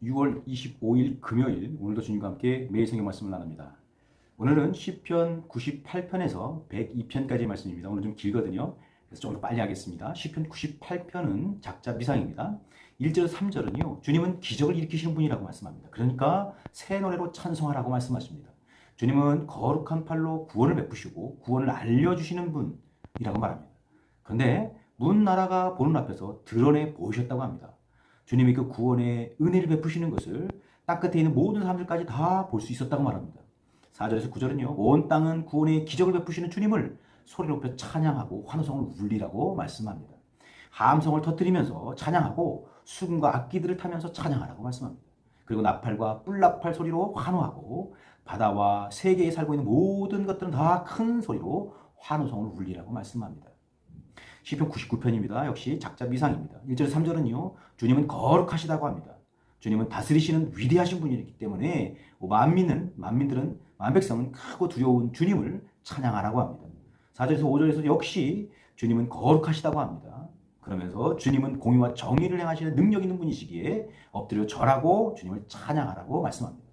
(6월 25일) 금요일, 오늘도 주님과 함께 매일 성경 말씀을 나눕니다. 오늘은 시편 98편에서 102편까지의 말씀입니다. 오늘 좀 길거든요. 그래서 좀 더 빨리 하겠습니다. 시편 98편은 작자 미상입니다. 1절 3절은요, 주님은 기적을 일으키시는 분이라고 말씀합니다. 그러니까 새 노래로 찬송하라고 말씀하십니다. 주님은 거룩한 팔로 구원을 베푸시고 구원을 알려주시는 분이라고 말합니다. 그런데 문 나라가 보는 앞에서 드러내 보이셨다고 합니다. 주님이 그 구원의 은혜를 베푸시는 것을 땅 끝에 있는 모든 사람들까지 다 볼 수 있었다고 말합니다. 4절에서 9절은요, 온 땅은 구원의 기적을 베푸시는 주님을 소리 높여 찬양하고 환호성을 울리라고 말씀합니다. 함성을 터뜨리면서 찬양하고 수금과 악기들을 타면서 찬양하라고 말씀합니다. 그리고 나팔과 뿔나팔 소리로 환호하고 바다와 세계에 살고 있는 모든 것들은 다 큰 소리로 환호성을 울리라고 말씀합니다. 시편 99편입니다. 역시 작자 미상입니다. 1절 3절은요, 주님은 거룩하시다고 합니다. 주님은 다스리시는 위대하신 분이기 때문에 만민들은 만백성은 크고 두려운 주님을 찬양하라고 합니다. 4절에서 5절에서 역시 주님은 거룩하시다고 합니다. 그러면서 주님은 공의와 정의를 행하시는 능력 있는 분이시기에 엎드려 절하고 주님을 찬양하라고 말씀합니다.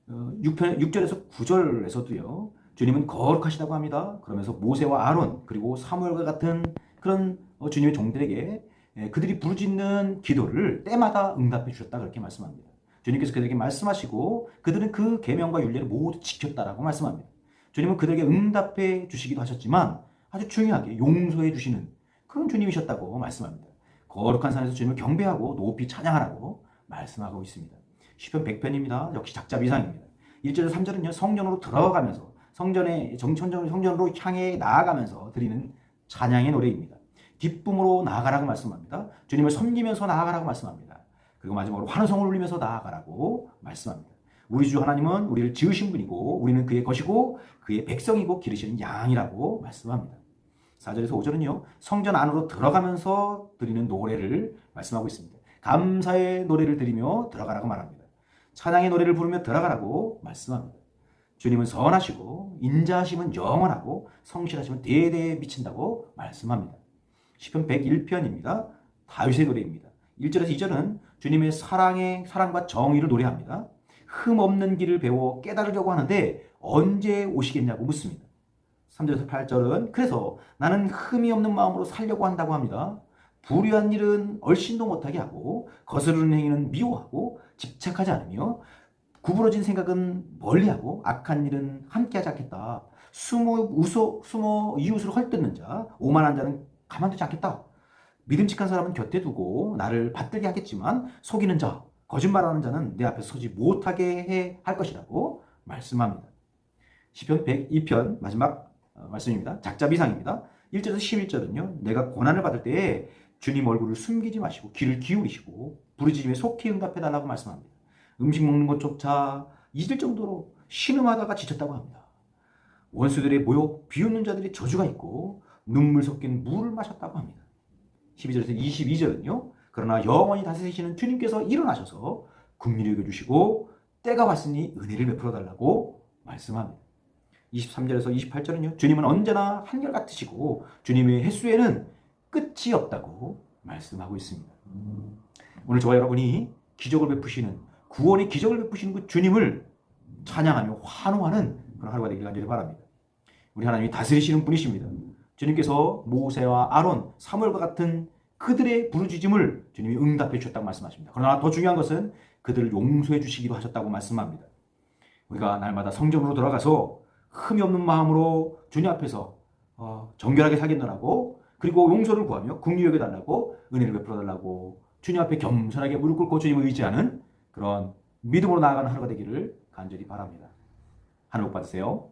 6절에서 9절에서도요, 주님은 거룩하시다고 합니다. 그러면서 모세와 아론 그리고 사무엘과 같은 그런 주님의 종들에게 그들이 부르짖는 기도를 때마다 응답해 주셨다, 그렇게 말씀합니다. 주님께서 그들에게 말씀하시고 그들은 그 계명과 율례를 모두 지켰다라고 말씀합니다. 주님은 그들에게 응답해 주시기도 하셨지만 아주 중요하게 용서해 주시는 그런 주님이셨다고 말씀합니다. 거룩한 산에서 주님을 경배하고 높이 찬양하라고 말씀하고 있습니다. 시편 100편입니다. 역시 작자 미상입니다. 1절에서 3절은요, 성전으로 들어가면서 성전으로 향해 나아가면서 드리는 찬양의 노래입니다. 기쁨으로 나아가라고 말씀합니다. 주님을 섬기면서 나아가라고 말씀합니다. 그리고 마지막으로 환호성을 울리면서 나아가라고 말씀합니다. 우리 주 하나님은 우리를 지으신 분이고 우리는 그의 것이고 그의 백성이고 기르시는 양이라고 말씀합니다. 4절에서 5절은요, 성전 안으로 들어가면서 드리는 노래를 말씀하고 있습니다. 감사의 노래를 드리며 들어가라고 말합니다. 찬양의 노래를 부르며 들어가라고 말씀합니다. 주님은 선하시고 인자하심은 영원하고 성실하심은 대대에 미친다고 말씀합니다. 시편 101편입니다. 다윗의 노래입니다. 1절에서 2절은 주님의 사랑과 정의를 노래합니다. 흠 없는 길을 배워 깨달으려고 하는데 언제 오시겠냐고 묻습니다. 3절에서 8절은 그래서 나는 흠이 없는 마음으로 살려고 한다고 합니다. 불의한 일은 얼씬도 못하게 하고 거스르는 행위는 미워하고 집착하지 않으며 구부러진 생각은 멀리하고 악한 일은 함께하지 않겠다. 숨어 이웃을 헐뜯는 자, 오만한 자는 가만두지 않겠다. 믿음직한 사람은 곁에 두고 나를 받들게 하겠지만 속이는 자, 거짓말하는 자는 내 앞에 서지 못하게 할 것이라고 말씀합니다. 시편 102편 마지막 말씀입니다. 작자 미상입니다. 1절에서 11절은요, 내가 고난을 받을 때에 주님 얼굴을 숨기지 마시고 귀를 기울이시고 부르짖음에 속히 응답해달라고 말씀합니다. 음식 먹는 것조차 잊을 정도로 신음하다가 지쳤다고 합니다. 원수들의 모욕, 비웃는 자들의 저주가 있고 눈물 섞인 물을 마셨다고 합니다. 12절에서 22절은요, 그러나 영원히 다스리시는 주님께서 일어나셔서 긍휼히 여겨주시고 때가 왔으니 은혜를 베풀어 달라고 말씀합니다. 23절에서 28절은요, 주님은 언제나 한결같으시고 주님의 횟수에는 끝이 없다고 말씀하고 있습니다. 오늘 저와 여러분이 기적을 베푸시는, 구원의 기적을 베푸시는 그 주님을 찬양하며 환호하는 그런 하루가 되길 간절히 바랍니다. 우리 하나님이 다스리시는 분이십니다. 주님께서 모세와 아론, 사무엘과 같은 그들의 부르짖음을 주님이 응답해 주셨다고 말씀하십니다. 그러나 더 중요한 것은 그들을 용서해 주시기도 하셨다고 말씀합니다. 우리가 날마다 성전으로 들어가서 흠이 없는 마음으로 주님 앞에서 정결하게 살겠노라고, 그리고 용서를 구하며 긍휼히 여겨달라고, 은혜를 베풀어 달라고 주님 앞에 겸손하게 무릎 꿇고 주님을 의지하는 그런 믿음으로 나아가는 하루가 되기를 간절히 바랍니다. 하늘 복 받으세요.